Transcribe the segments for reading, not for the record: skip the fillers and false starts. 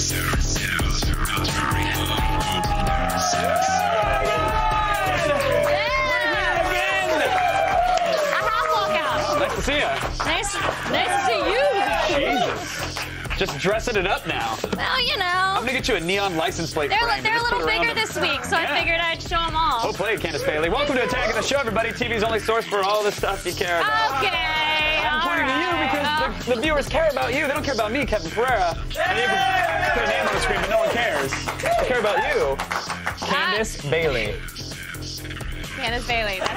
Nice to see you. Nice to see you. Jesus. Just dressing it up now. Well, you know. I'm gonna get you a neon license plate frame. They're a little bigger this week, so I figured I'd show them all. Well played, Candace Bailey. Welcome to Attack of the Show, everybody. TV's only source for all the stuff you care about. Okay. I'm pointing to you because the viewers care about you. They don't care about me, Kevin Pereira. And you can put a name on the screen, but no one cares. They care about you. Candace Bailey. Candace Bailey. That's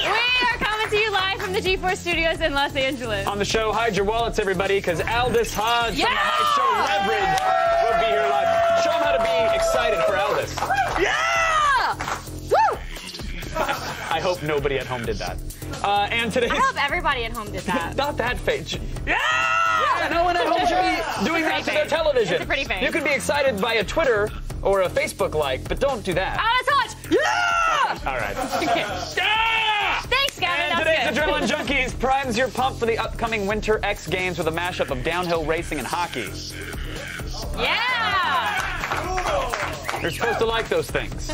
right. We are coming to you live from the G4 studios in Los Angeles. On the show, hide your wallets, everybody, because Aldis Hodge from the High Show Leverage will be here live. Show them how to be excited for Aldis. Yeah! Woo! I hope nobody at home did that. And today, I hope everybody at home did that. Not that face. Yeah! Yeah! No one at home should be doing that to their television. It's a pretty face. You could be excited by a Twitter or a Facebook like, but don't do that. Aldis Hodge! Yeah! All right. Okay. Yeah! Thanks, Gavin. And today's Adrenaline Junkies primes your pump for the upcoming Winter X Games with a mashup of downhill racing and hockey. Yeah! You're supposed to like those things.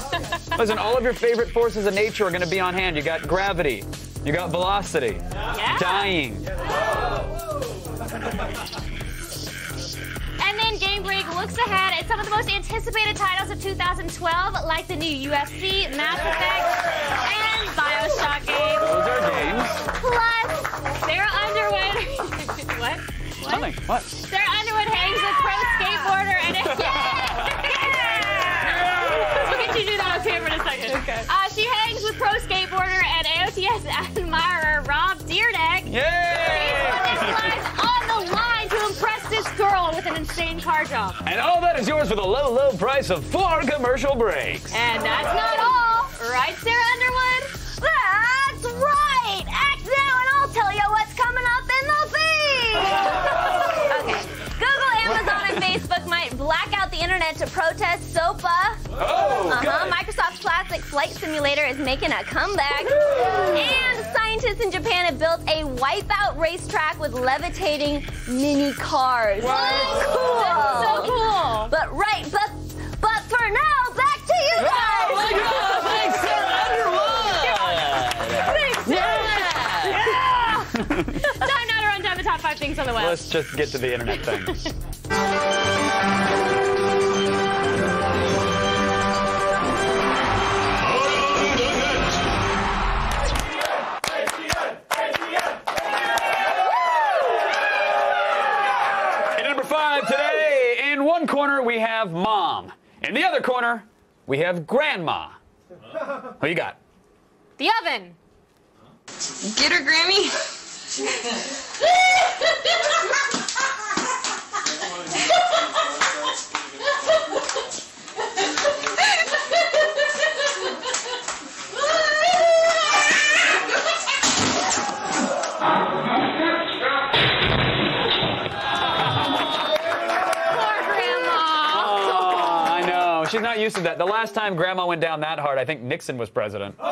Listen, all of your favorite forces of nature are going to be on hand. You got gravity. You got velocity. Yeah. Dying. And then Game Break looks ahead at some of the most anticipated titles of 2012, like the new UFC, Mass Effect, and Bioshock games. Those are games. Plus, Sara Underwood. What? Nothing. What? Sara Underwood hangs with pro skateboarder and We'll get you to do that on camera in a second. Okay. She hangs with pro skateboarder and AOTS admirer Rob Dydrek. Yay! He's put his life on the line to impress this girl with an insane car jump. And all that is yours for the low, low price of 4 commercial breaks. And that's not all. Right, Sara Underwood? That's right. Act now and I'll tell you what's coming up in the feed. Okay. Google, Amazon, and Facebook might black out the internet to protest SOPA. Oh, Microsoft's classic flight simulator is making a comeback. And scientists in Japan have built a wipeout racetrack with levitating mini cars. What? Cool. That's so cool. But for now, back to you guys. Oh my God! Thanks, Sara Underwood! Thanks. Yeah! Time now to run down the top 5 things on the web. Let's just get to the internet thing. Today, in one corner, we have Mom. In the other corner, we have Grandma. Who you got? The oven. Get her, Grammy. She's not used to that. The last time Grandma went down that hard, I think Nixon was president. Gross,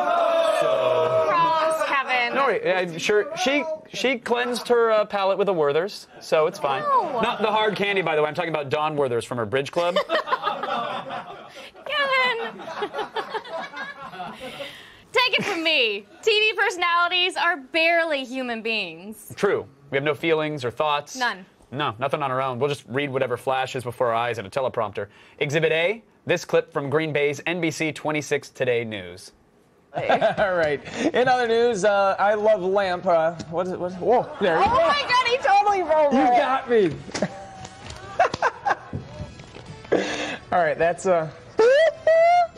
Kevin. No, sure. She cleansed her palate with a Werther's, so it's fine. No. Not the hard candy, by the way. I'm talking about Dawn Werther's from her bridge club. Kevin. Take it from me. TV personalities are barely human beings. True. We have no feelings or thoughts. None. No, nothing on our own. We'll just read whatever flashes before our eyes in a teleprompter. Exhibit A, this clip from Green Bay's NBC 26 Today News. All right. In other news, I love lamp. What is it? Whoa, there you go. Oh my God, he totally rolled You it. got me. All right, that's a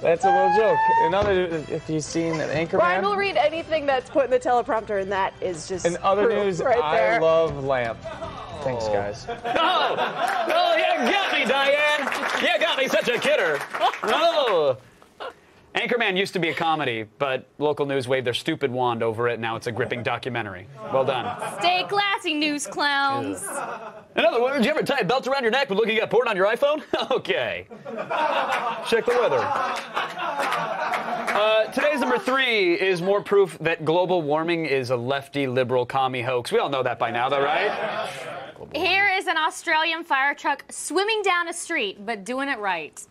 little joke. In other, if you've seen Anchorman. Brian will read anything that's put in the teleprompter, and that is just in other proof news, right there. I love lamp. Thanks, guys. Oh, you got me, Diane. You got me, such a kidder. Oh. Anchorman used to be a comedy, but local news waved their stupid wand over it. Now it's a gripping documentary. Well done. Stay classy, news clowns. In other words, you ever tie a belt around your neck but look, you got porn on your iPhone? Okay. Check the weather. Today's number 3 is more proof that global warming is a lefty, liberal, commie hoax. We all know that by now, though, right? Here is an Australian fire truck swimming down a street, but doing it right.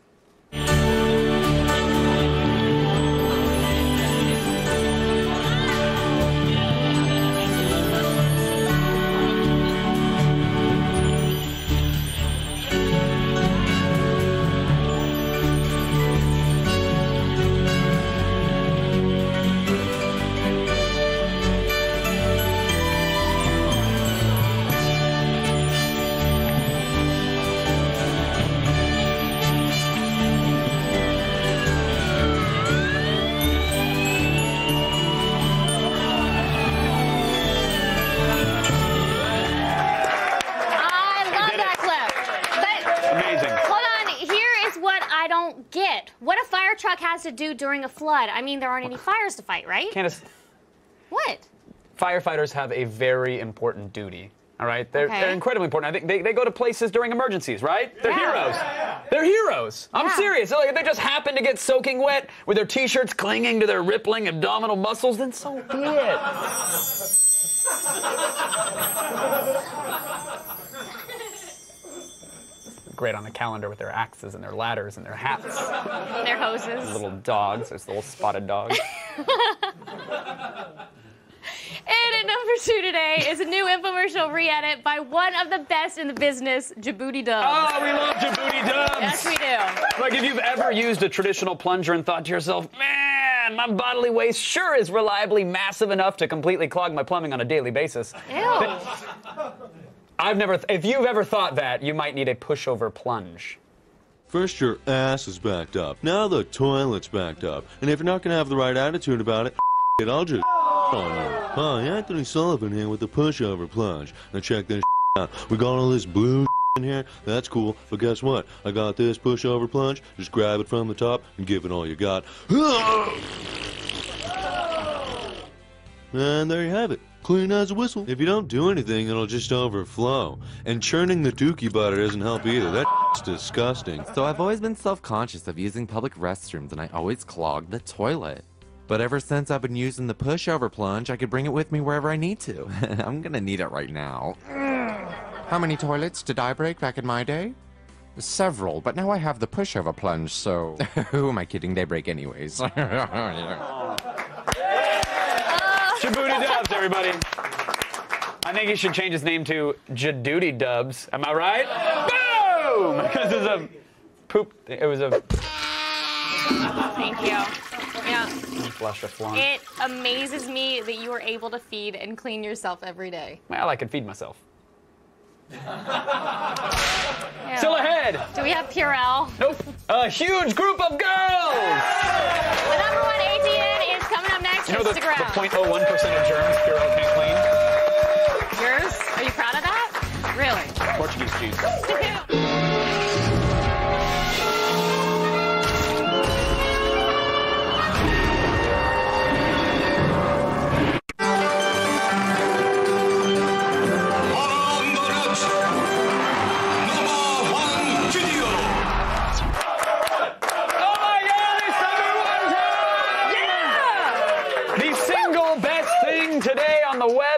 What a fire truck has to do during a flood. I mean, there aren't any fires to fight, right? Candace. What? Firefighters have a very important duty. All right? They're incredibly important. I think they go to places during emergencies, right? They're heroes. They're heroes. I'm serious. Like, if they just happen to get soaking wet with their T-shirts clinging to their rippling abdominal muscles, then so be it. Great on the calendar with their axes and their ladders and their hats. Their hoses. Little dogs. There's little spotted dogs. And at number 2 today is a new infomercial re-edit by one of the best in the business, Djibouti Dubs. Oh, we love Djibouti Dubs. Yes, we do. Like, if you've ever used a traditional plunger and thought to yourself, man, my bodily waste sure is reliably massive enough to completely clog my plumbing on a daily basis. Ew. If you've ever thought that, you might need a pushover plunge. First your ass is backed up, now the toilet's backed up. And if you're not gonna have the right attitude about it, I'll just on you. Hi, Anthony Sullivan here with the pushover plunge. Now check this out. We got all this blue in here, that's cool, but guess what? I got this pushover plunge, just grab it from the top and give it all you got. And there you have it. Clean as a whistle. If you don't do anything, it'll just overflow. And churning the dookie butter doesn't help either. That's disgusting. So I've always been self-conscious of using public restrooms, and I always clogged the toilet. But ever since I've been using the pushover plunge, I could bring it with me wherever I need to. I'm gonna need it right now. How many toilets did I break back in my day? Several, but now I have the pushover plunge, so... Who am I kidding? They break anyways. Djibouti Dubs, everybody. I think he should change his name to Djibouti Dubs. Am I right? Boom! Because it's a poop. It was a. Thank you. Yeah. Flush a flaunt. It amazes me that you are able to feed and clean yourself every day. Well, I can feed myself. Yeah. Still ahead. Do we have Purell? Nope. A huge group of girls. The number 1 ATN is coming up next. You know the Instagram. 0.01% of germs Purell can't clean? Yours? Are you proud of that? Really? Portuguese cheese.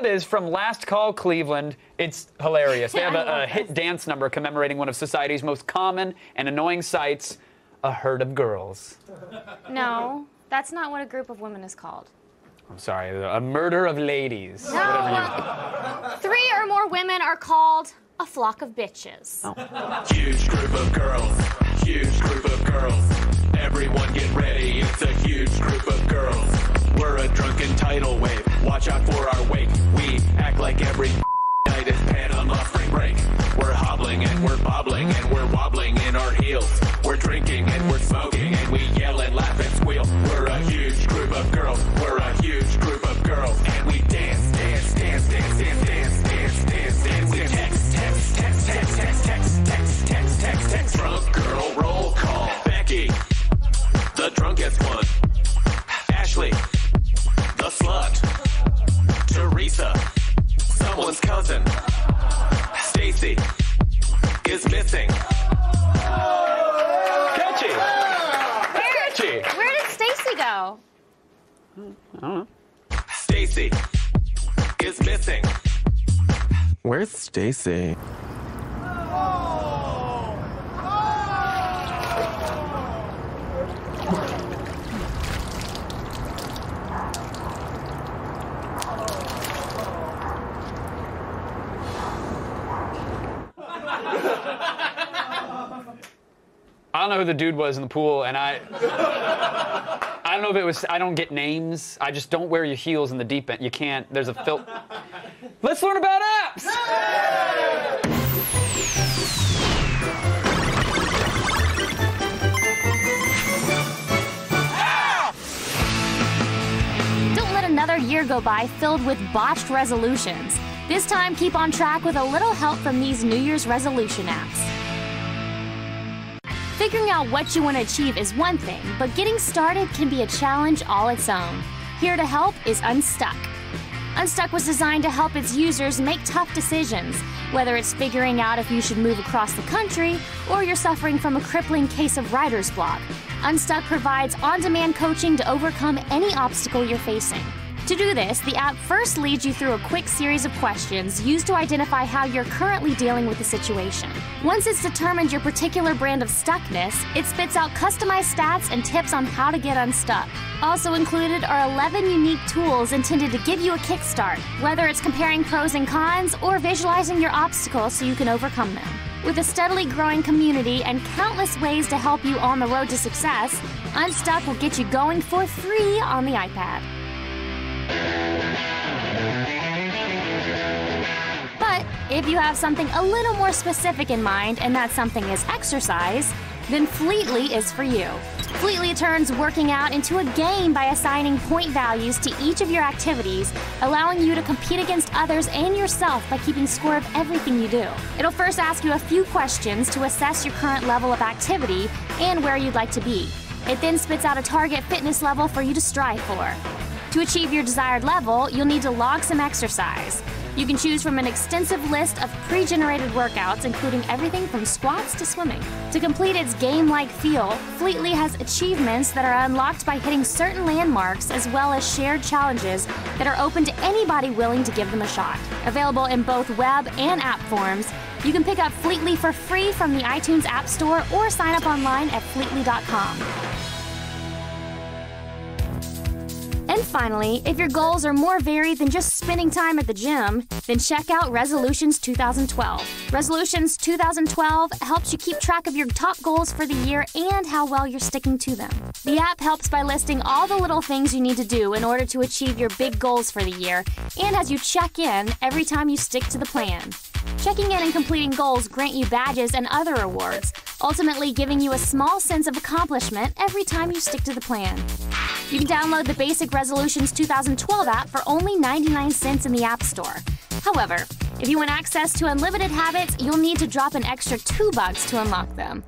Is from Last Call Cleveland. It's hilarious. They have a hit dance number commemorating one of society's most common and annoying sights, a herd of girls. No, that's not what a group of women is called. I'm sorry, a murder of ladies. No. 3 or more women are called a flock of bitches. Oh. Huge group of girls. Huge group of girls. Everyone get ready. It's a huge group of girls. We're a drunken tidal wave. Watch out for our wake. We act like every night is Panama spring break. We're hobbling and we're bobbling and we're wobbling in our heels. We're drinking and we're smoking and we yell and laugh and squeal. We're a huge group of girls. We're a huge group of girls. And we dance, dance, dance, dance, dance, dance, dance, dance, dance. We text, text, text, text, text, text, text, text, text, text. Drunk girl roll call. Becky, the drunkest one. Ashley, the slut. Teresa, someone's cousin. Stacy is missing. Catchy. Catchy. Where did Stacy go? I don't know. Stacy is missing. Where's Stacy? I don't know who the dude was in the pool, and I don't know if it was, I don't get names. I just don't wear your heels in the deep end. You can't, there's a Let's learn about apps! Don't let another year go by filled with botched resolutions. This time, keep on track with a little help from these New Year's resolution apps. Figuring out what you want to achieve is one thing, but getting started can be a challenge all its own. Here to help is Unstuck. Unstuck was designed to help its users make tough decisions, whether it's figuring out if you should move across the country or you're suffering from a crippling case of writer's block. Unstuck provides on-demand coaching to overcome any obstacle you're facing. To do this, the app first leads you through a quick series of questions used to identify how you're currently dealing with the situation. Once it's determined your particular brand of stuckness, it spits out customized stats and tips on how to get unstuck. Also included are 11 unique tools intended to give you a kickstart, whether it's comparing pros and cons or visualizing your obstacles so you can overcome them. With a steadily growing community and countless ways to help you on the road to success, Unstuck will get you going for free on the iPad. But if you have something a little more specific in mind, and that something is exercise, then Fleetly is for you. Fleetly turns working out into a game by assigning point values to each of your activities, allowing you to compete against others and yourself by keeping score of everything you do. It'll first ask you a few questions to assess your current level of activity and where you'd like to be. It then spits out a target fitness level for you to strive for. To achieve your desired level, you'll need to log some exercise. You can choose from an extensive list of pre-generated workouts, including everything from squats to swimming. To complete its game-like feel, Fleetly has achievements that are unlocked by hitting certain landmarks, as well as shared challenges that are open to anybody willing to give them a shot. Available in both web and app forms, you can pick up Fleetly for free from the iTunes App Store or sign up online at fleetly.com. And finally, if your goals are more varied than just spending time at the gym, then check out Resolutions 2012. Resolutions 2012 helps you keep track of your top goals for the year and how well you're sticking to them. The app helps by listing all the little things you need to do in order to achieve your big goals for the year, and has you check in every time you stick to the plan. Checking in and completing goals grant you badges and other rewards, ultimately giving you a small sense of accomplishment every time you stick to the plan. You can download the basic Resolutions 2012 app for only 99 cents in the App Store. However, if you want access to unlimited habits, you'll need to drop an extra $2 to unlock them.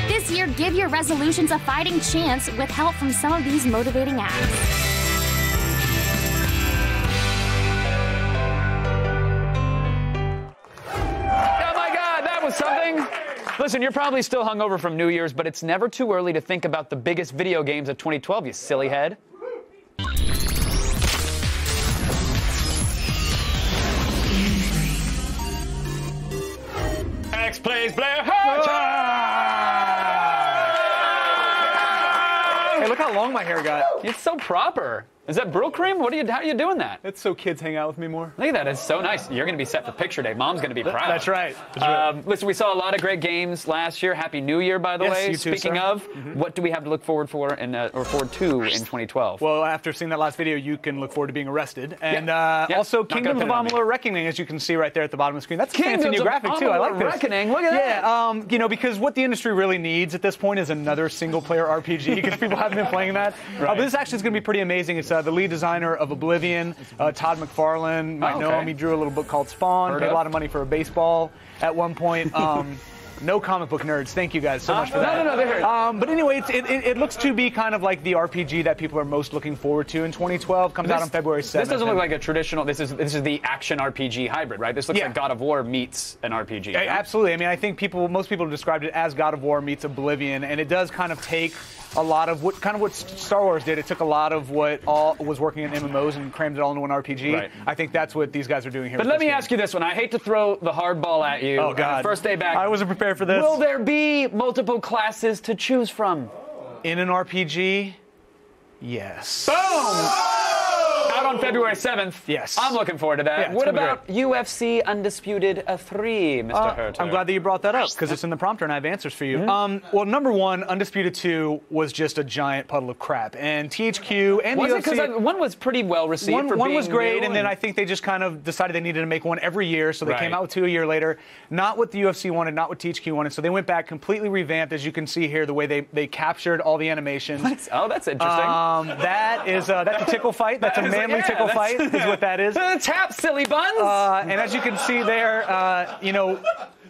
This year, give your resolutions a fighting chance with help from some of these motivating apps. Something? Listen, you're probably still hungover from New Year's, but it's never too early to think about the biggest video games of 2012, you silly head. X plays Blair Herter! Hey, look how long my hair got. It's so proper. Is that Brill cream? How are you doing that? It's so kids hang out with me more. Look at that. It's so nice. You're going to be set for picture day. Mom's going to be proud. That's right. Listen, we saw a lot of great games last year. Happy New Year, by the way. You too, Speaking of, what do we have to look forward to in 2012? Well, after seeing that last video, you can look forward to being arrested. And also, Kingdoms of Amalur Reckoning, as you can see right there at the bottom of the screen. That's a fancy new graphic, too. I like this. Reckoning. Look at that. Yeah, you know, because what the industry really needs at this point is another single-player RPG, because people haven't been playing that. But this actually is going to be pretty amazing. It's the lead designer of Oblivion, Todd McFarlane. Might know him. He drew a little book called Spawn. Paid a lot of money for a baseball at one point. No comic book nerds. Thank you guys so much for that. No, they're here. But anyway, it looks to be kind of like the RPG that people are most looking forward to in 2012. Comes out on February 7th. This doesn't look like a traditional. This is the action RPG hybrid, right? This looks Yeah. like God of War meets an RPG. Yeah, right? absolutely. I mean, I think most people have described it as God of War meets Oblivion, and it does kind of take a lot of what Star Wars did. It took a lot of what all was working in MMOs and crammed it all into one RPG. Right. I think that's what these guys are doing here. But let me ask you this one. I hate to throw the hard ball at you. Oh, God. First day back. I wasn't prepared for this. Will there be multiple classes to choose from? In an RPG? Yes. Boom! Out on February 7th. Yes. I'm looking forward to that. Yeah, it's What gonna be about UFC Undisputed 3, Mr. Herter? I'm glad that you brought that up because it's in the prompter and I have answers for you. Well, number one, Undisputed 2 was just a giant puddle of crap, and THQ and Was the it? UFC. Because one was pretty well received. One was great, new and then I think they just kind of decided they needed to make one every year, so they Right. came out with 2 a year later. Not what the UFC wanted, not what THQ wanted, so they went back completely revamped, as you can see here, the way they captured all the animations. Oh, that's interesting. That's a tickle fight. That's a manly tickle fight, is what that is. Tap, silly buns. And as you can see there,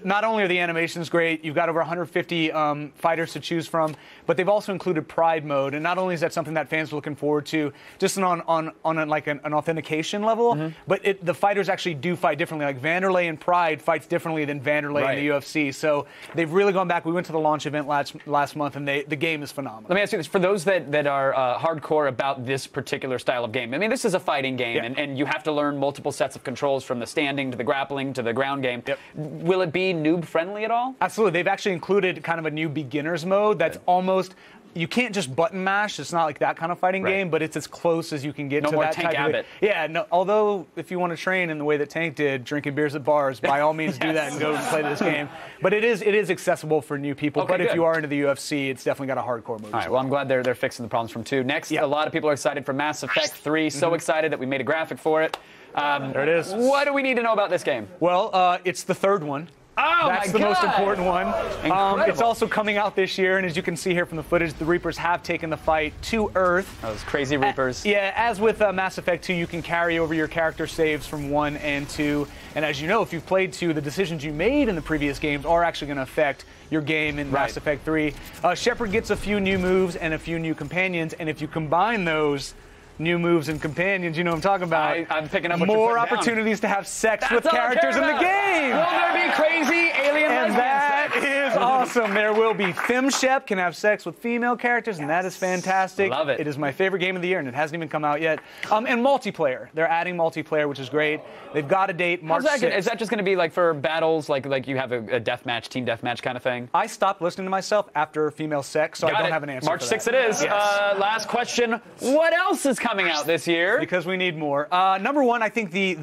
not only are the animations great, you've got over 150 fighters to choose from, but they've also included Pride mode. And not only is that something that fans are looking forward to, just on an authentication level, but the fighters actually do fight differently. Like Vanderlei in Pride fights differently than Vanderlei in the UFC. So they've really gone back. We went to the launch event last month, and the game is phenomenal. Let me ask you this: for those that are hardcore about this particular style of game, I mean, this is a fighting game, and you have to learn multiple sets of controls from the standing to the grappling to the ground game. Yep. Will it be noob friendly at all? Absolutely. They've actually included kind of a new beginner's mode that's almost. You can't just button mash. It's not like that kind of fighting game, but it's as close as you can get No to more that Tank type Abbott. of Yeah, no, although if you want to train in the way that Tank did, drinking beers at bars, by all means do that and go and play this game. But it is accessible for new people. Okay, but if good. you are into the UFC, it's definitely got a hardcore mode. All right, well, I'm glad they're fixing the problems from 2. Next, a lot of people are excited for Mass Effect 3. So excited that we made a graphic for it. There it is. What do we need to know about this game? Well, it's the third one. Oh, That's my the most God. important one. Incredible. It's also coming out this year, and as you can see here from the footage, the Reapers have taken the fight to Earth. Those crazy Reapers. Yeah, as with Mass Effect 2, you can carry over your character saves from 1 and 2. And as you know, if you've played 2, the decisions you made in the previous games are actually going to affect your game in Mass Effect 3. Shepard gets a few new moves and a few new companions, and if you combine those new moves and companions, you know what I'm talking about. I'm picking up what you're more putting down. opportunities to have sex with That's all I care characters in the about. game. Will there be crazy alien And lesbian that sex? is awesome. There will be FemShep can have sex with female characters, and that is fantastic. Love it. It is my favorite game of the year, and it hasn't even come out yet. And multiplayer. They're adding multiplayer, which is great. They've got a date, March 6th. Is that just going to be like for battles, like you have a deathmatch, team deathmatch kind of thing? I stopped listening to myself after female sex, so I don't have an answer March for that. 6th it is. Yes. Last question. What else is coming out this year? Because we need more. Number one, I think the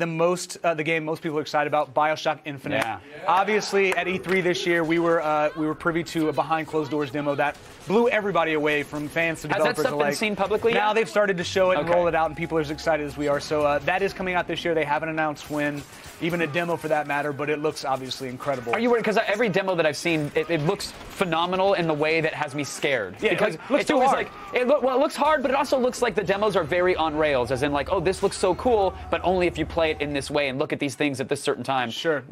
game most people are excited about, BioShock Infinite. Yeah. Obviously, at E3 this year, we were privy to a behind closed doors demo that blew everybody away, from fans to Has developers that stuff alike. been seen publicly Now yet? they've started to show it and Okay. roll it out, and people are as excited as we are. So that is coming out this year. They haven't announced when, even a demo for that matter, but it looks obviously incredible. Are you worried? Because every demo that I've seen, it looks phenomenal in the way that has me scared. Yeah, because it looks it's too always hard. like it looks hard, but it also looks like the demos are very on rails, as in like, oh, this looks so cool, but only if you play it in this way and look at these things at this certain time. Sure.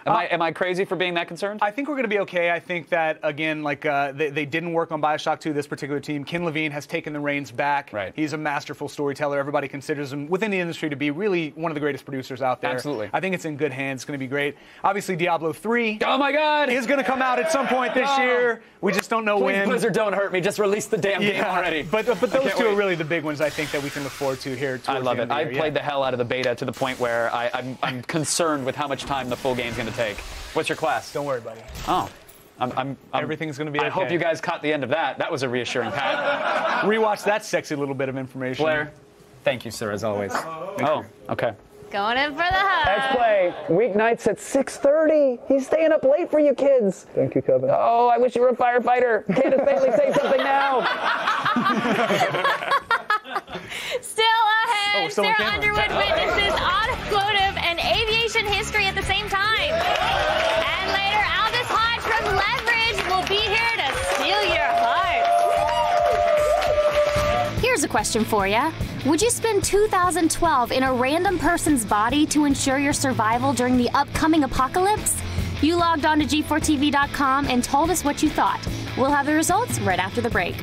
Am I crazy for being that concerned? I think we're going to be okay. I think that, again, like they didn't work on BioShock 2, this particular team. Ken Levine has taken the reins back. Right. He's a masterful storyteller. Everybody considers him within the industry to be really one of the greatest producers out there. Absolutely. I think it's in good hands. It's going to be great. Obviously, Diablo 3 Oh my God! is going to come out at some point this year. We just don't know Please, when. Blizzard, don't hurt me. Just release the damn game already. But those can't two are wait. really the big ones I think that we can look forward to here. I love it. I I played the hell out of the beta to the point where I'm concerned with how much time the full game's going to take. What's your class? Don't worry, buddy. Oh. Everything's going to be okay. I hope you guys caught the end of that. That was a reassuring pat. Rewatch that sexy little bit of information. Blair. Thank you, sir, as always. Oh, okay. Going in for the hug. Let's play weeknights at 6:30. He's staying up late for you kids. Thank you, Kevin. Oh, I wish you were a firefighter. Candace Bailey, say something now. Still ahead, still on Sara camera. Underwood witnesses automotive and aviation history at the same time. And later, Aldis Hodge from Leverage will be here to steal your heart. Here's a question for you. Would you spend 2012 in a random person's body to ensure your survival during the upcoming apocalypse? You logged on to G4TV.com and told us what you thought. We'll have the results right after the break.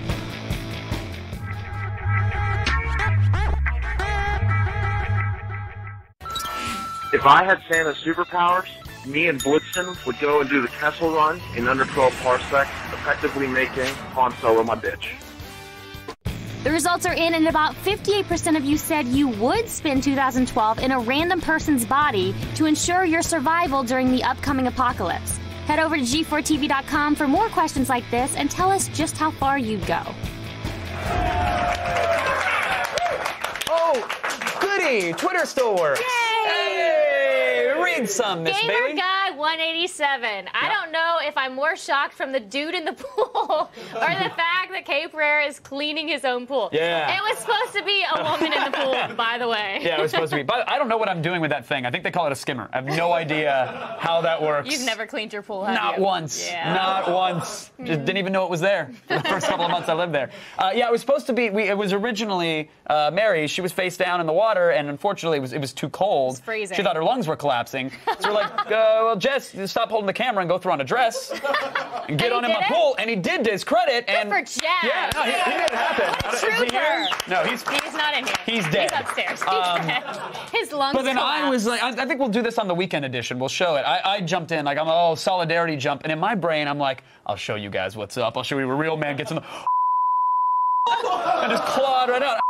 If I had Santa's superpowers, me and Blitzen would go and do the Kessel Run in under 12 parsecs, effectively making Han Solo my bitch. The results are in, and about 58% of you said you would spend 2012 in a random person's body to ensure your survival during the upcoming apocalypse. Head over to G4TV.com for more questions like this and tell us just how far you'd go. Oh, goody! Twitter store. Hey, read some, Miss Bailey. Gamer Guy 187. I don't know if I'm more shocked from the dude in the pool or the fact that Pereira is cleaning his own pool. Yeah. It was supposed to be a woman in the pool, by the way. Yeah, it was supposed to be. But I don't know what I'm doing with that thing. I think they call it a skimmer. I have no idea how that works. You've never cleaned your pool, have you? Not once. Yeah. Not once. Just didn't even know it was there for the first couple of months I lived there. Yeah, it was supposed to be. It was originally Mary. She was face down in the water, and unfortunately, it was too cold. It's freezing. She thought her lungs were collapsing. So we're like, well, Jess, stop holding the camera and go throw on a dress and get on in my pool. And he did, to his credit. And good for Jess. Yeah, no, he made it happen. What a trooper. No, he's not in here. He's dead. He's upstairs. He's dead. His lungs. But then I was like, I think we'll do this on the weekend edition. We'll show it. I jumped in like I'm solidarity jump, and in my brain I'm like, I'll show you guys what's up. I'll show you a real man gets in the and just clawed right out.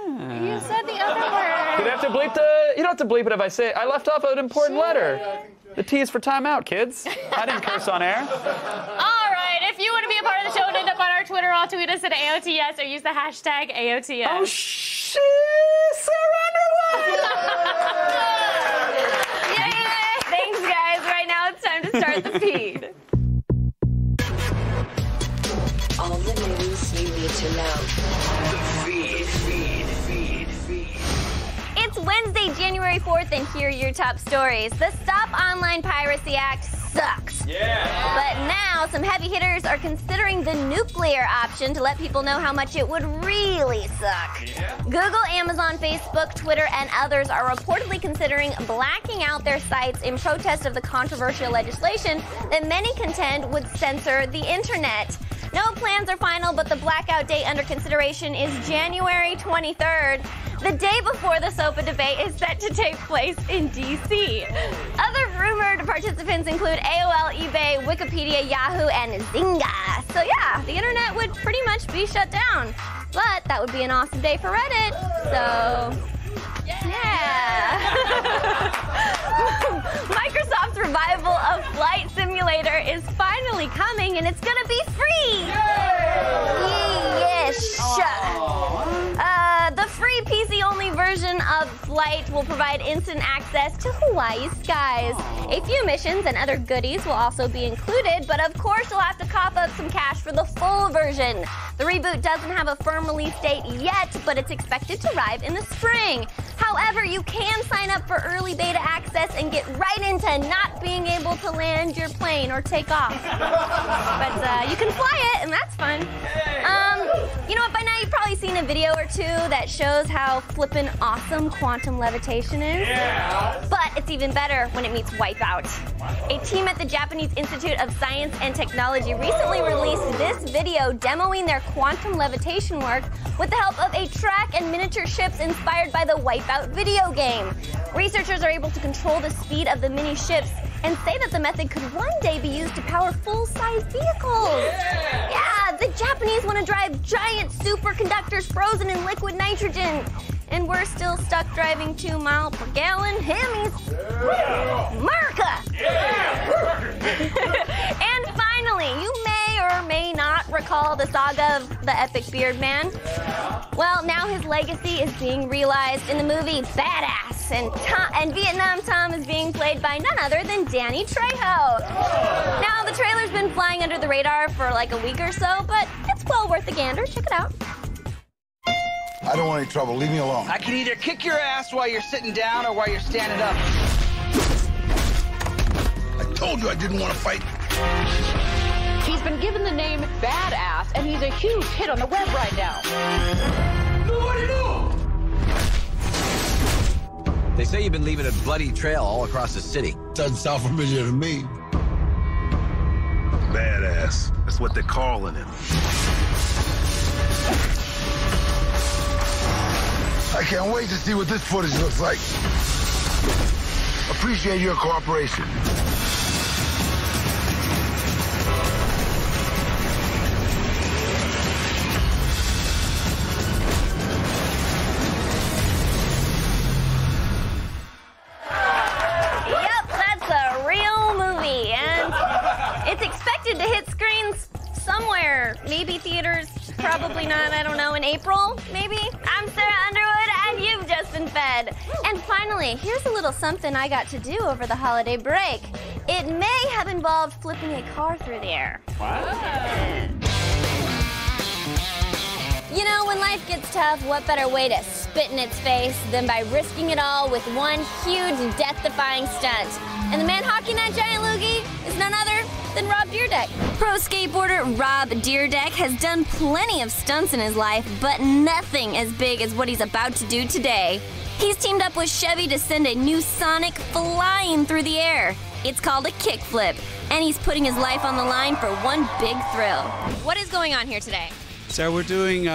You said the other word. Did I have to bleep the? You don't have to bleep it if I say it. I left off an important letter. The T is for timeout, kids. I didn't curse on air. All right, if you want to be a part of the show and end up on our Twitter, I'll tweet us at AOTS or use the hashtag AOTS. Oh, shit, Sara Underwood! Yay! Thanks, guys. Right now it's time to start the feed. All the news you need to know. The feed. It's Wednesday, January 4th, and here are your top stories. The Stop Online Piracy Act sucks. Yeah. But now some heavy hitters are considering the nuclear option to let people know how much it would really suck. Yeah. Google, Amazon, Facebook, Twitter, and others are reportedly considering blacking out their sites in protest of the controversial legislation that many contend would censor the internet. No plans are final, but the blackout date under consideration is January 23rd. The day before the SOPA debate is set to take place in D.C. Other rumored participants include AOL, eBay, Wikipedia, Yahoo, and Zynga. So yeah, the internet would pretty much be shut down. But that would be an awesome day for Reddit. So yeah. Microsoft's revival of Flight Simulator is finally coming, and it's gonna be free. Yes. The free PC-only version of Flight will provide instant access to Hawaii skies. A few missions and other goodies will also be included, but of course you'll have to cough up some cash for the full version. The reboot doesn't have a firm release date yet, but it's expected to arrive in the spring. However, you can sign up for early beta access and get right into not being able to land your plane or take off. But you can fly it, and that's fun. You know what, by now you've probably seen a video or two that shows how flippin' awesome quantum levitation is. Yeah. But it's even better when it meets Wipeout. A team at the Japanese Institute of Science and Technology recently released this video demoing their quantum levitation work with the help of a track and miniature ships inspired by the Wipeout video game. Researchers are able to control the speed of the mini ships and say that the method could one day be used to power full-size vehicles. Yeah, the Japanese want to drive giant superconductors frozen in liquid nitrogen. And we're still stuck driving 2 miles per gallon Hemis. America! And finally, you may or may not recall the saga of the epic Beard Man. Well, now his legacy is being realized in the movie Badass, and Vietnam Tom is being played by none other than Danny Trejo. Now, the trailer's been flying under the radar for like a week or so, but it's well worth a gander. Check it out. I don't want any trouble. Leave me alone. I can either kick your ass while you're sitting down or while you're standing up. I told you I didn't want to fight. He's been given the name Badass, and he's a huge hit on the web right now. Nobody knew! They say you've been leaving a bloody trail all across the city. Doesn't sound familiar to me. Badass. That's what they're calling him. I can't wait to see what this footage looks like. Appreciate your cooperation. Yep, that's a real movie, and it's expected to hit screens somewhere. Maybe theaters, probably not, I don't know, in April, maybe? I'm Sara Underwood, and you've just been fed. And finally, here's a little something I got to do over the holiday break. It may have involved flipping a car through the air. You know, when life gets tough, what better way to spit in its face than by risking it all with one huge, death-defying stunt? And the man hawking that giant loogie is none other than Rob Dydrek. Pro skateboarder Rob Dydrek has done plenty of stunts in his life, but nothing as big as what he's about to do today. He's teamed up with Chevy to send a new Sonic flying through the air. It's called a kickflip, and he's putting his life on the line for one big thrill. What is going on here today? So we're doing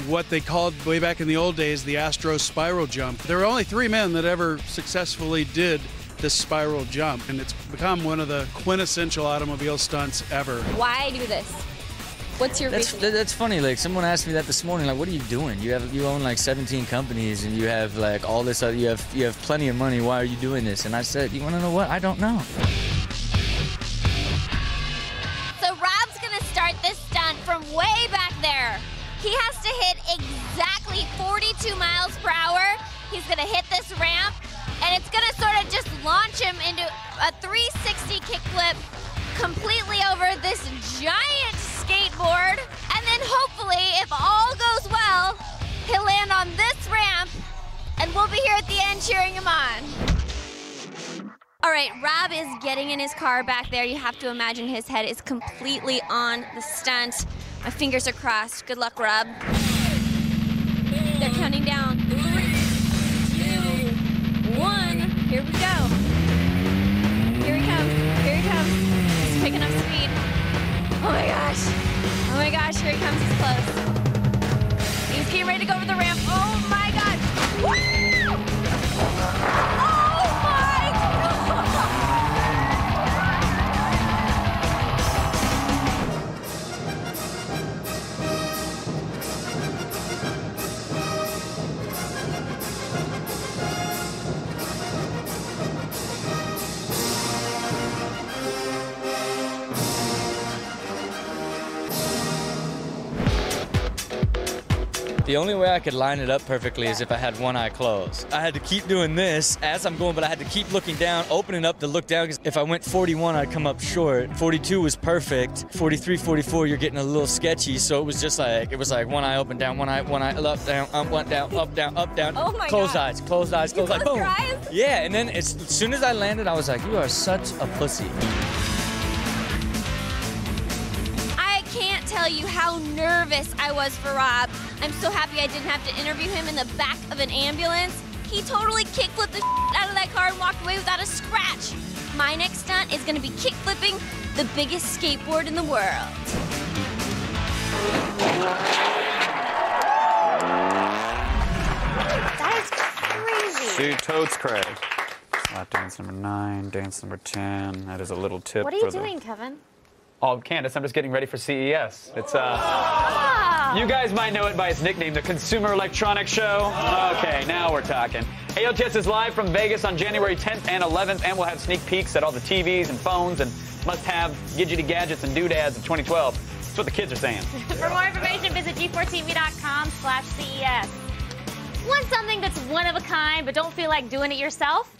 what they called way back in the old days the Astro Spiral Jump. There were only 3 men that ever successfully did this spiral jump, and it's become one of the quintessential automobile stunts ever. Why do this? What's your reason? That's funny. Like, someone asked me that this morning. Like, what are you doing? You own like 17 companies, and you have like all this. You have plenty of money. Why are you doing this? And I said, you want to know what? I don't know. So Rob's gonna start this stunt from way back there. He has to hit exactly 42 miles per hour. He's gonna hit this ramp, and it's gonna sort of just launch him into a 360 kickflip completely over this giant skateboard. And then hopefully, if all goes well, he'll land on this ramp, and we'll be here at the end cheering him on. All right, Rob is getting in his car back there. You have to imagine his head is completely on the stunt. My fingers are crossed. Good luck, Rob. They're counting down. 3, 2, 1. Here we go. Here he comes. Here he comes. He's picking up speed. Oh my gosh. Oh my gosh, here he comes. He's close. He's getting ready to go over the ramp. Oh my God. Woo! The only way I could line it up perfectly is if I had one eye closed. I had to keep doing this as I'm going, but I had to keep looking down, opening up to look down, because if I went 41, I'd come up short. 42 was perfect. 43, 44, you're getting a little sketchy, so it was just like, one eye open, down, one eye up, down, one down, up, down, up, down. Oh my closed God. eyes, closed eyes, closed eyes, boom. Your eyes? Yeah, and then as soon as I landed, I was like, you are such a pussy. I can't tell you how nervous I was for Rob. I'm so happy I didn't have to interview him in the back of an ambulance. He totally kickflipped the out of that car and walked away without a scratch. My next stunt is gonna be kickflipping the biggest skateboard in the world. That is crazy. She totes Craig. Lap dance number 9, dance number 10. That is a little tip. What are you doing, Kevin? Oh, Candace, I'm just getting ready for CES. It's you guys might know it by its nickname, the Consumer Electronics Show. Okay, now we're talking. AOTS is live from Vegas on January 10th and 11th, and we'll have sneak peeks at all the TVs and phones and must-have gadgety gadgets and doodads of 2012. That's what the kids are saying. For more information, visit g4tv.com/CES. Want something that's one of a kind, but don't feel like doing it yourself?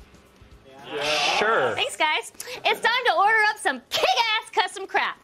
Sure. Thanks, guys. It's time to order up some kick-ass custom crap.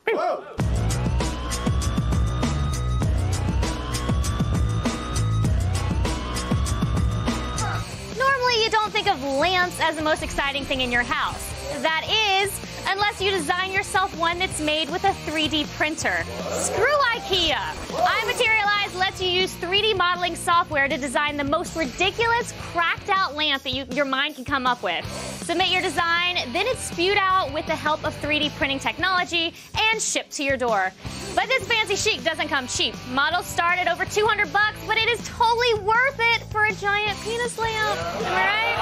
Normally, you don't think of lamps as the most exciting thing in your house. That is, unless you design yourself one that's made with a 3D printer. Screw IKEA. iMaterialize lets you use 3D modeling software to design the most ridiculous, cracked out lamp that your mind can come up with. Submit your design, then it's spewed out with the help of 3D printing technology and shipped to your door. But this fancy chic doesn't come cheap. Models start at over $200, but it is totally worth it for a giant penis lamp. Am I right?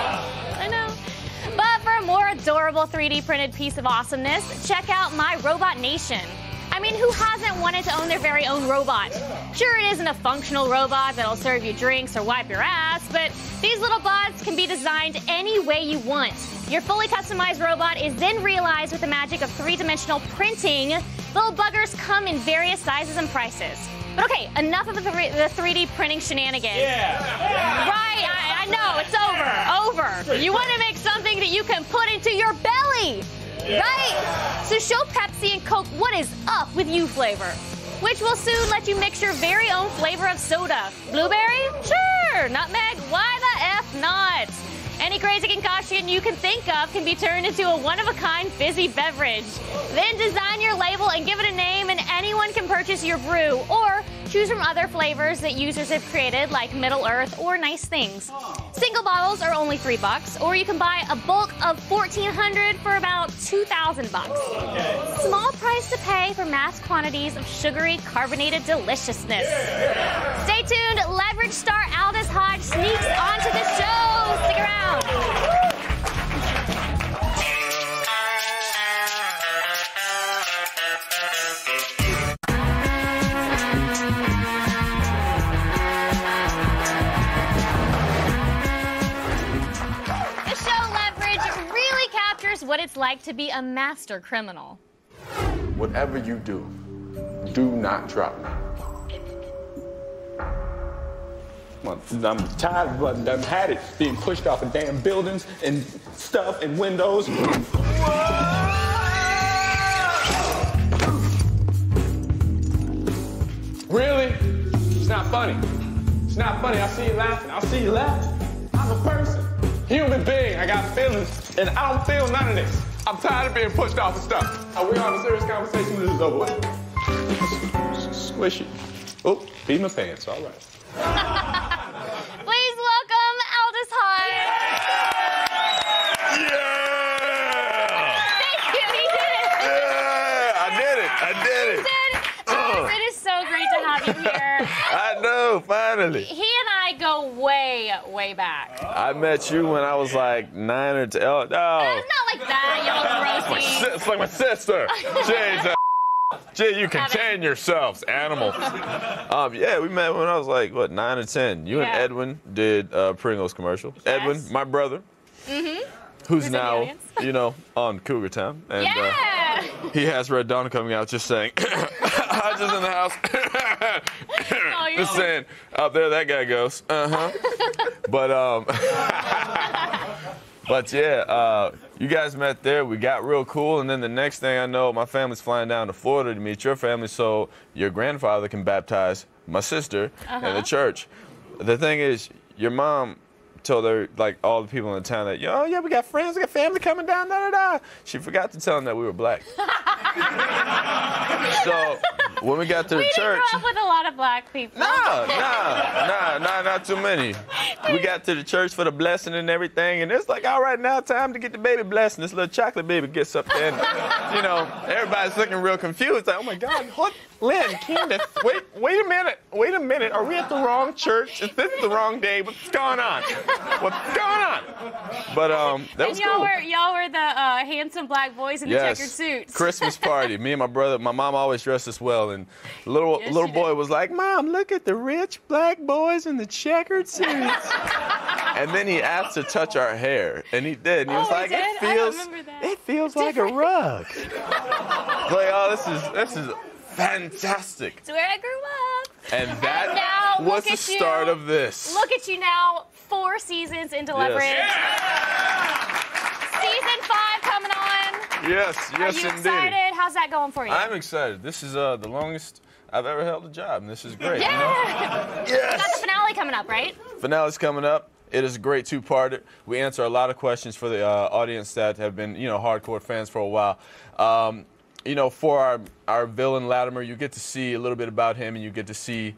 I know. But for a more adorable 3D printed piece of awesomeness, check out My Robot Nation. I mean, who hasn't wanted to own their very own robot? Sure, it isn't a functional robot that'll serve you drinks or wipe your ass, but these little bots can be designed any way you want. Your fully customized robot is then realized with the magic of three-dimensional printing. Little buggers come in various sizes and prices. But okay, enough of the 3D printing shenanigans. Yeah. Right, I know, it's over. You want to make something that you can put into your belly, right? So show Pepsi and Coke what is up with you flavor, which will soon let you mix your very own flavor of soda. Blueberry? Sure. Nutmeg? Why the F not? Any crazy concoction you can think of can be turned into a one-of-a-kind fizzy beverage. Then design your label and give it a name, and anyone can purchase your brew, or choose from other flavors that users have created, like Middle Earth or Nice Things. Single bottles are only $3, or you can buy a bulk of 1,400 for about $2,000. Small price to pay for mass quantities of sugary, carbonated deliciousness. Stay tuned. Leverage star Aldis Hodge sneaks onto the show. Stick around. What it's like to be a master criminal. Whatever you do, do not drop me. I'm tired of I've had it being pushed off of damn buildings and stuff and windows. Really? It's not funny. It's not funny. I see you laughing. I see you laughing. I'm a person. Human being. I got feelings. And I don't feel none of this. I'm tired of being pushed off of stuff. Are we having a serious conversation when this is over with? Squish it. Oh, beat my pants. All right. Please welcome Aldis Hodge. Yeah! Thank you. He did it. Yeah! I did it. It is so great to have you here. I know, finally. He and I go way, way back. I met you when I was like 9 or 10. Oh, no. It's not like that, you grossy. It's like my sister. Jay, you contain yourselves, animals. Yeah, we met when I was like, what, 9 or 10. You and Edwin did Pringles commercial. Yes. Edwin, my brother, who's now, on Cougar Town. And he has Red Dawn coming out just saying, Hodge is in the house. Just saying, out there that guy goes. But yeah, you guys met there. We got real cool, and then the next thing I know, my family's flying down to Florida to meet your family so your grandfather can baptize my sister in the church. The thing is, your mom told her, like, all the people in the town that, oh, yeah, we got friends, we got family coming down, da-da-da. She forgot to tell them that we were black. So when we got to the church... We didn't grow up with a lot of black people. Not too many. We got to the church for the blessing and everything, and it's like, all right, now time to get the baby blessed. And this little chocolate baby gets up there, and, everybody's looking real confused. Like, oh, my God, what? Lynn, Candace, wait a minute. Are we at the wrong church? Is this the wrong day? What's going on? But that was cool. Y'all were the handsome black boys in the checkered suits. Christmas party. Me and my brother, my mom always dressed us well, and little boy was like, Mom, look at the rich black boys in the checkered suits. And then he asked to touch our hair, and he did. And he was like, it feels like a rug. Like, this is fantastic. It's where I grew up. And that was the start of this. Look at you now, 4 seasons into Leverage. Yes. Season 5 coming on. Yes, Are you excited? How's that going for you? I'm excited. This is the longest I've ever held a job, and this is great. Yeah. Yes. You got the finale coming up, right? Finale's coming up. It is a great two-parter. We answer a lot of questions for the audience that have been, hardcore fans for a while. For our villain Latimer, you get to see a little bit about him, and you get to see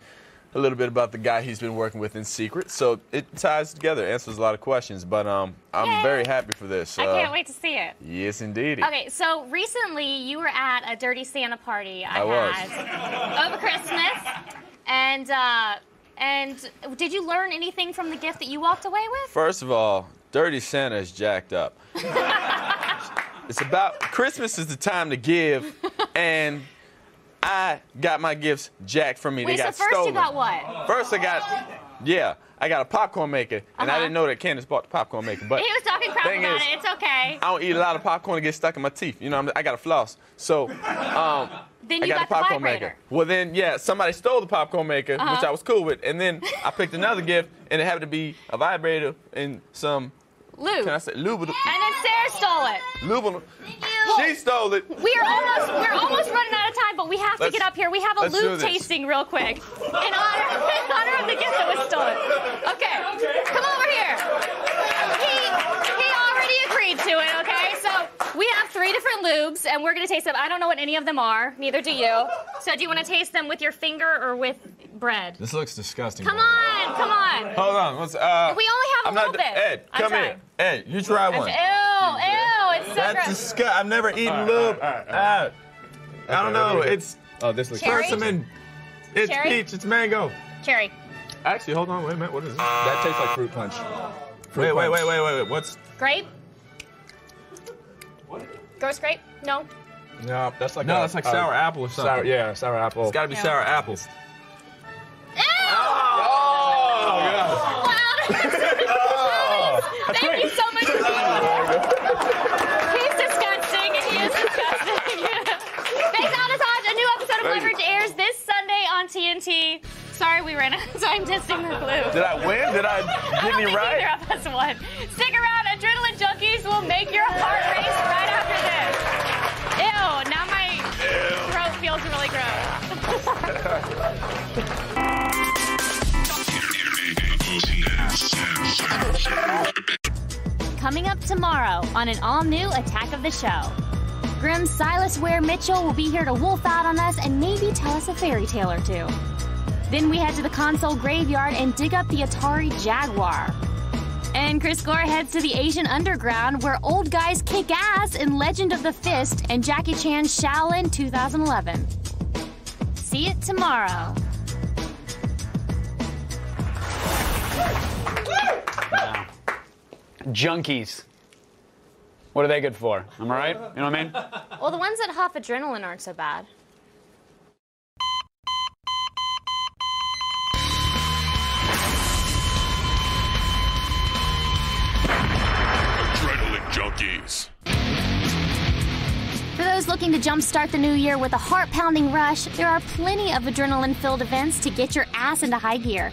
a little bit about the guy he's been working with in secret. So it ties together, answers a lot of questions. But I'm very happy for this. I can't wait to see it. Yes, indeed. Okay, so recently you were at a Dirty Santa party I had over Christmas, and did you learn anything from the gift that you walked away with? First of all, Dirty Santa is jacked up. It's about Christmas is the time to give, and I got my gifts jacked from me. Wait, they got so first stolen. you got what? First I got a popcorn maker, and I didn't know that Candace bought the popcorn maker. But he was talking crap thing about is, it. It's okay. I don't eat a lot of popcorn to get stuck in my teeth. I got to floss. So then I you got the the popcorn vibrator. maker. Well, then, somebody stole the popcorn maker, which I was cool with. And then I picked another gift, and it happened to be a vibrator and some lube. Can I say lube? And then Sarah stole it. Lube. She stole it. We're almost running out of time, but we have to get up here. We have a lube tasting real quick in honor of the gift that was stolen. Okay, come over here. He already agreed to it. Okay, so we have 3 different lubes, and we're gonna taste them. I don't know what any of them are. Neither do you. So do you want to taste them with your finger or with bread? This looks disgusting. Come on, come on. Hold on. We only have a little bit. Ed, come here. Ed, you try one. Ew, it's so That's gross. disgusting. I've never eaten lube. I don't know. It's this looks Cherry? persimmon. It's Cherry? peach. It's mango. Cherry. Actually, hold on. Wait a minute. What is this? That tastes like fruit punch. Wait. What's? Grape? Ghost grape? No. No, that's like that's like sour apple or something. Sour apple. It's got to be sour apples. Ew! Oh, God. Thank you so much for being here. He's disgusting, and he is disgusting. Thanks, Aldis Hodge. A new episode of Leverage airs this Sunday on TNT. Sorry we ran out of time testing the glue. Did I win? Did I get any right? Either of us won. Stick around. Adrenaline Junkies will make your heart race right after this. Ew, now my throat feels really gross. Coming up tomorrow on an all-new Attack of the Show. Grim Silas Ware Mitchell will be here to wolf out on us and maybe tell us a fairy tale or two. Then we head to the console graveyard and dig up the Atari Jaguar. And Chris Gore heads to the Asian underground where old guys kick ass in Legend of the Fist and Jackie Chan's Shaolin 2011. See it tomorrow. Junkies. What are they good for? Am I right? You know what I mean? Well, the ones that huff adrenaline aren't so bad. Adrenaline Junkies. For those looking to jumpstart the new year with a heart-pounding rush, there are plenty of adrenaline-filled events to get your ass into high gear.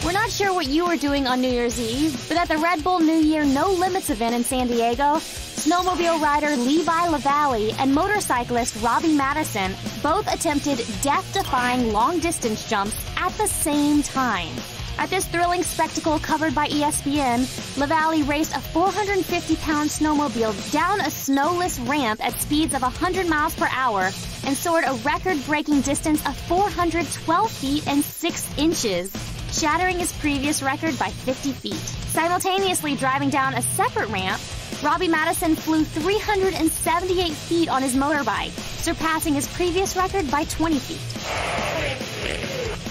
We're not sure what you were doing on New Year's Eve, but at the Red Bull New Year No Limits event in San Diego, snowmobile rider Levi LaValle and motorcyclist Robbie Madison both attempted death-defying long-distance jumps at the same time. At this thrilling spectacle covered by ESPN, LaValle raced a 450-pound snowmobile down a snowless ramp at speeds of 100 miles per hour and soared a record-breaking distance of 412 feet and 6 inches, shattering his previous record by 50 feet. Simultaneously driving down a separate ramp, Robbie Madison flew 378 feet on his motorbike, surpassing his previous record by 20 feet.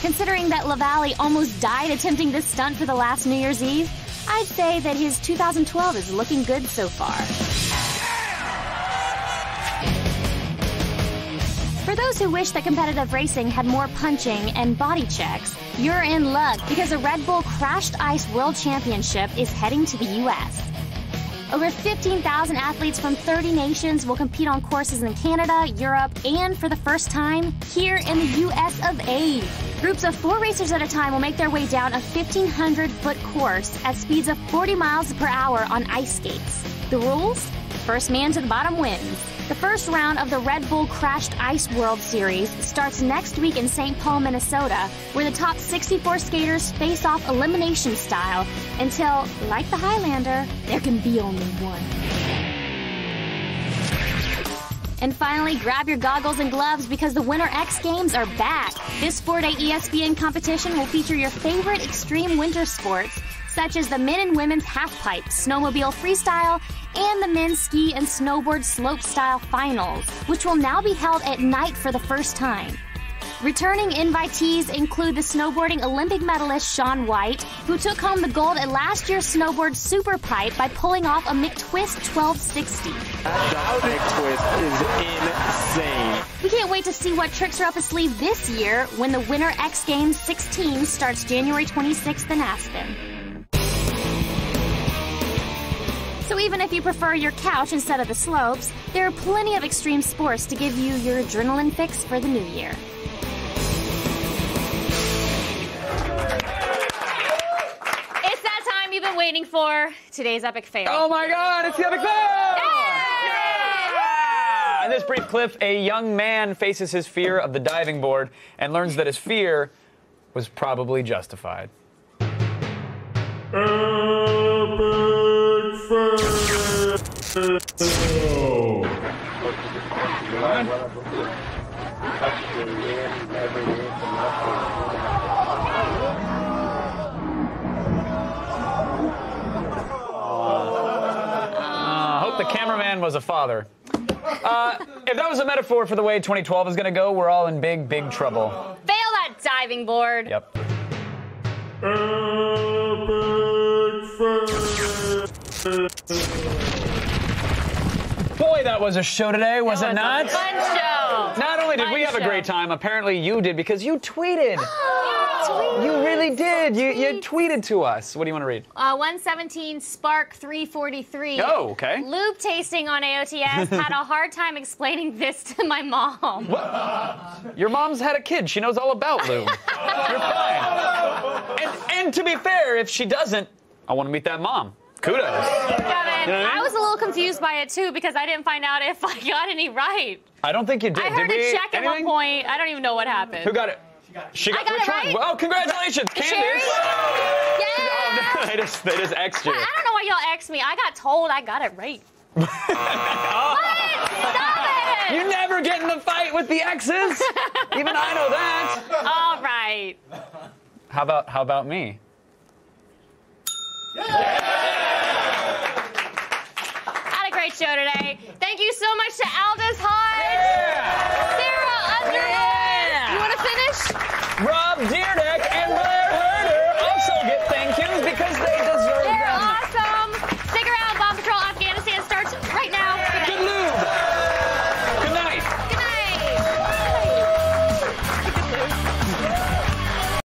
Considering that LaValle almost died attempting this stunt for the last New Year's Eve, I'd say that his 2012 is looking good so far. For those who wish that competitive racing had more punching and body checks, you're in luck because the Red Bull Crashed Ice World Championship is heading to the U.S. Over 15,000 athletes from 30 nations will compete on courses in Canada, Europe, and for the first time, here in the U.S. of A. Groups of 4 racers at a time will make their way down a 1,500-foot course at speeds of 40 miles per hour on ice skates. The rules? first man to the bottom wins. The first round of the Red Bull Crashed Ice World Series starts next week in St. Paul, Minnesota, where the top 64 skaters face off elimination style until, like the Highlander, there can be only one. And finally, grab your goggles and gloves because the Winter X Games are back. This 4-day ESPN competition will feature your favorite extreme winter sports, such as the men and women's halfpipe, snowmobile freestyle, and the men's ski and snowboard slopestyle finals, which will now be held at night for the first time. Returning invitees include the snowboarding Olympic medalist Shaun White, who took home the gold at last year's snowboard superpipe by pulling off a McTwist 1260. That McTwist is insane. We can't wait to see what tricks are up his sleeve this year when the Winter X Games 16 starts January 26th in Aspen. So even if you prefer your couch instead of the slopes, there are plenty of extreme sports to give you your adrenaline fix for the new year. It's that time you've been waiting for. Today's epic fail. Oh my God, it's the epic fail! Yeah! In this brief clip, a young man faces his fear of the diving board and learns that his fear was probably justified. Hope the cameraman was a father. If that was a metaphor for the way 2012 is going to go, we're all in big, big trouble. Fail that diving board. Yep. Boy, that was a show today, was it not? A fun show. Not only did we have a great time, apparently you did because you tweeted. You really did. You tweeted to us. What do you want to read? 117 Spark 343. Oh, okay. Lube tasting on AOTS had a hard time explaining this to my mom. What? Your mom's had a kid. She knows all about lube. You're fine. And to be fair, if she doesn't, I want to meet that mom. Kudos. Kevin, You know what I mean? I was a little confused by it too because I didn't find out if I got any right. I don't think you did. I heard did a we? check at one point. I don't even know what happened. Who got it? She got I got which it right. one? Oh, congratulations, Candace. Sherry? Yeah. Oh, no, they just X'd you. I don't know why y'all X'd me. I got told I got it right. What? Stop it! You never get in the fight with the X's. Even I know that. All right. How about me? Had a great show today. Thank you so much to Aldis Hodge.